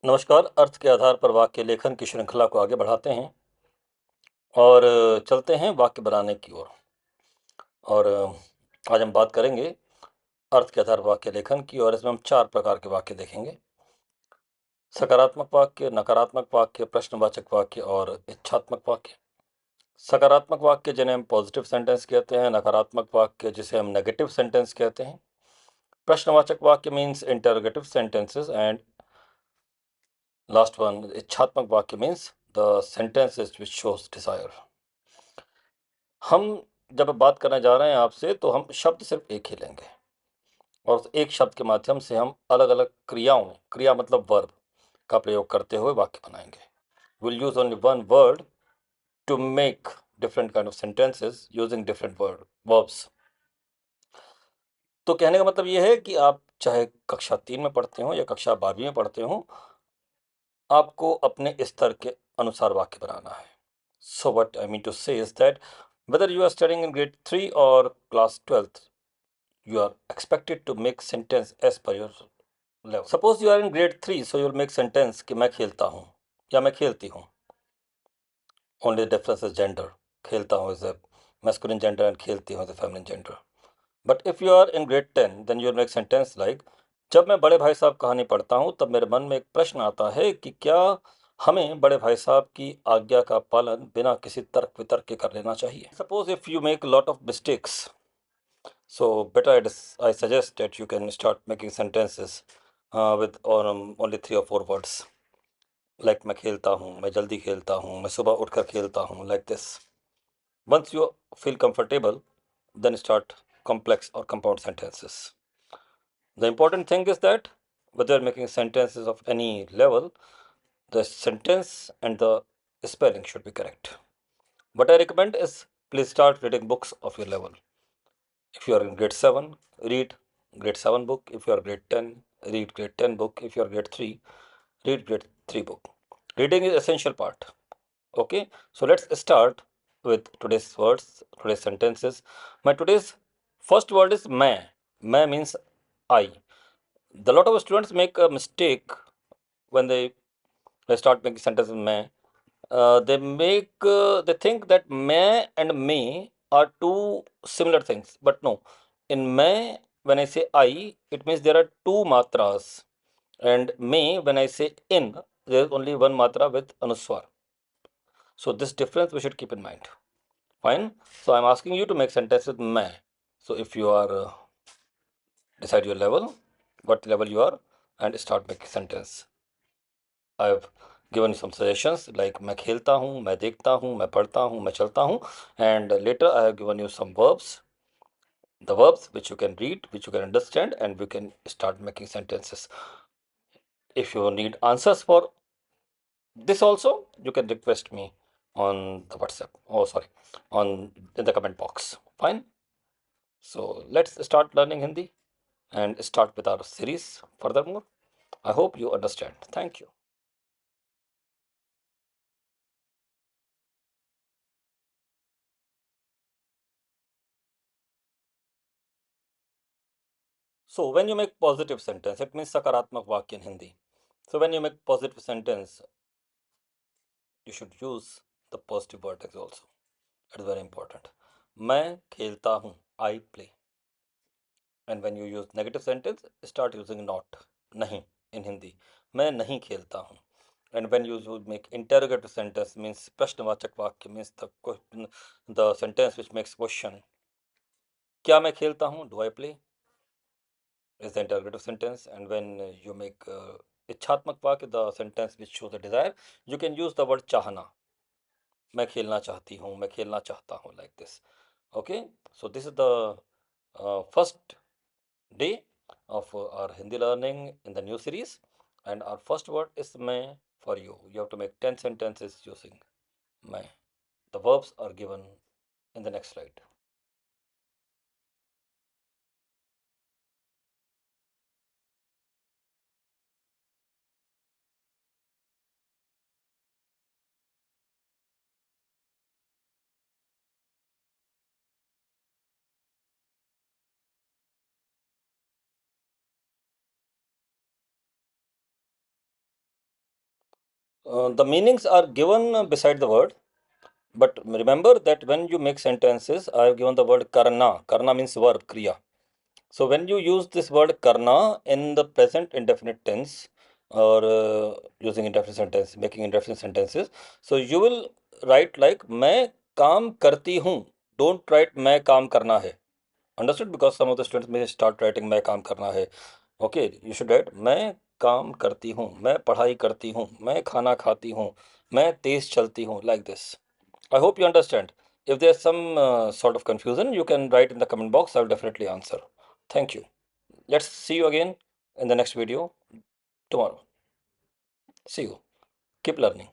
नमस्कार। अर्थ के आधार पर वाक्य लेखन की श्रृंखला को आगे बढ़ाते हैं और चलते हैं वाक्य बनाने की ओर। और आज हम बात करेंगे अर्थ के आधार पर वाक्य लेखन की, और इसमें हम 4 प्रकार के वाक्य देखेंगे: सकारात्मक वाक्य, नकारात्मक वाक्य, प्रश्नवाचक वाक्य और इच्छात्मक वाक्य। सकारात्मक वाक्य जिन्हें हम पॉजिटिव सेंटेंस कहते हैं, नकारात्मक वाक्य जिसे हम नेगेटिव सेंटेंस कहते हैं, प्रश्नवाचक वाक्य means interrogative sentences, and last one इच्छात्मक वाक्य means the sentences which shows desire. हम जब बात करने जा रहे हैं आपसे, तो हम शब्द सिर्फ एक ही लेंगे और उस एक शब्द के माध्यम से हम अलग अलग क्रियाओं, क्रिया मतलब वर्ब, का प्रयोग करते हुए वाक्य बनाएंगे। Will use only one word to make different kind of sentences using different word verbs. तो कहने का मतलब ये है कि आप चाहे कक्षा 3 में पढ़ते हो या कक्षा 12वीं में पढ़ते हो, आपको अपने स्तर के अनुसार वाक्य बनाना है। So what I mean to say is that whether you are studying in grade 3 or class 12th, you are expected to make sentence as per your level. Suppose you are in grade 3, so you'll make sentence कि मैं खेलता हूँ या मैं खेलती हूँ. Only the difference is gender. खेलता हूँ is a masculine gender and खेलती हूँ is a feminine gender. But if you are in grade 10, then you'll make sentence like जब मैं बड़े भाई साहब कहानी पढ़ता हूँ, तब मेरे मन में एक प्रश्न आता है कि क्या हमें बड़े भाई साहब की आज्ञा का पालन बिना किसी तर्क वितर्क के कर लेना चाहिए. Suppose if you make a lot of mistakes, so better I suggest that you can start making sentences with only 3 or 4 words. Like मैं खेलता हूँ, मैं जल्दी खेलता हूँ, मैं सुबह उठकर खेलता हूँ, like this. Once you feel comfortable, then start complex or compound sentences. The important thing is that whether you're making sentences of any level, the sentence and the spelling should be correct. What I recommend is please start reading books of your level. If you are in grade 7, read grade 7 book. If you are grade 10, read grade 10 book. If you are grade 3, read grade 3 book. Reading is essential part. Okay, so let's start with today's words, today's sentences. My today's first word is मैं. मैं means I. The lot of students make a mistake when they start making sentences with मैं. They think that मैं and me are two similar things, but no. In मैं, when I say I, it means there are two matras, and me, when I say in, there is only one matra with anuswar. So this difference we should keep in mind. Fine. So I'm asking you to make sentences with मैं. So if you are decide your level, what level you are, and start making sentence. I've given some suggestions like मैं खेलता हूँ, मैं देखता हूँ, मैं पढ़ता हूँ, मैं चलता हूँ, and later I have given you some verbs, the verbs which you can read, which you can understand, and we can start making sentences. If you need answers for this also, you can request me on the WhatsApp. Oh, sorry, on in the comment box. Fine. So let's start learning Hindi and start with our series furthermore. I hope you understand. Thank you. So when you make positive sentence, it means सकारात्मक वाक्य in Hindi. So when you make positive sentence, you should use the positive vertex also. It is very important. मैं खेलता हूँ, I play. And when you use negative sentence, start using not, नहीं in Hindi. मैं नहीं खेलता हूँ. And when you make interrogative sentence, means प्रश्नवाचक वाक्य, means the sentence which makes question. क्या मैं खेलता हूँ? Do I play? Is the interrogative sentence. And when you make इच्छात्मक वाक्य, the sentence which shows a desire, you can use the word चाहना. मैं खेलना चाहती हूँ, मैं खेलना चाहता हूँ, like this. Okay, so this is the first day of our Hindi learning in the new series, and our first word is मैं for you. You have to make 10 sentences using मैं. The verbs are given in the next slide. The meanings are given beside the word, but remember that when you make sentences, I have given the word karna. Karna means verb, kriya. So when you use this word karna in the present indefinite tense, or using indefinite sentence, making indefinite sentences, so you will write like मैं काम करती हूँ. Don't write मैं काम करना है. Understood? Because some of the students may start writing मैं काम करना है. Okay, you should write मैं काम करती हूँ, मैं पढ़ाई करती हूँ, मैं खाना खाती हूँ, मैं तेज चलती हूँ, like this. I hope you understand. If there's some sort of confusion, you can write in the comment box. I'll definitely answer. Thank you. Let's see you again in the next video tomorrow. See you. Keep learning.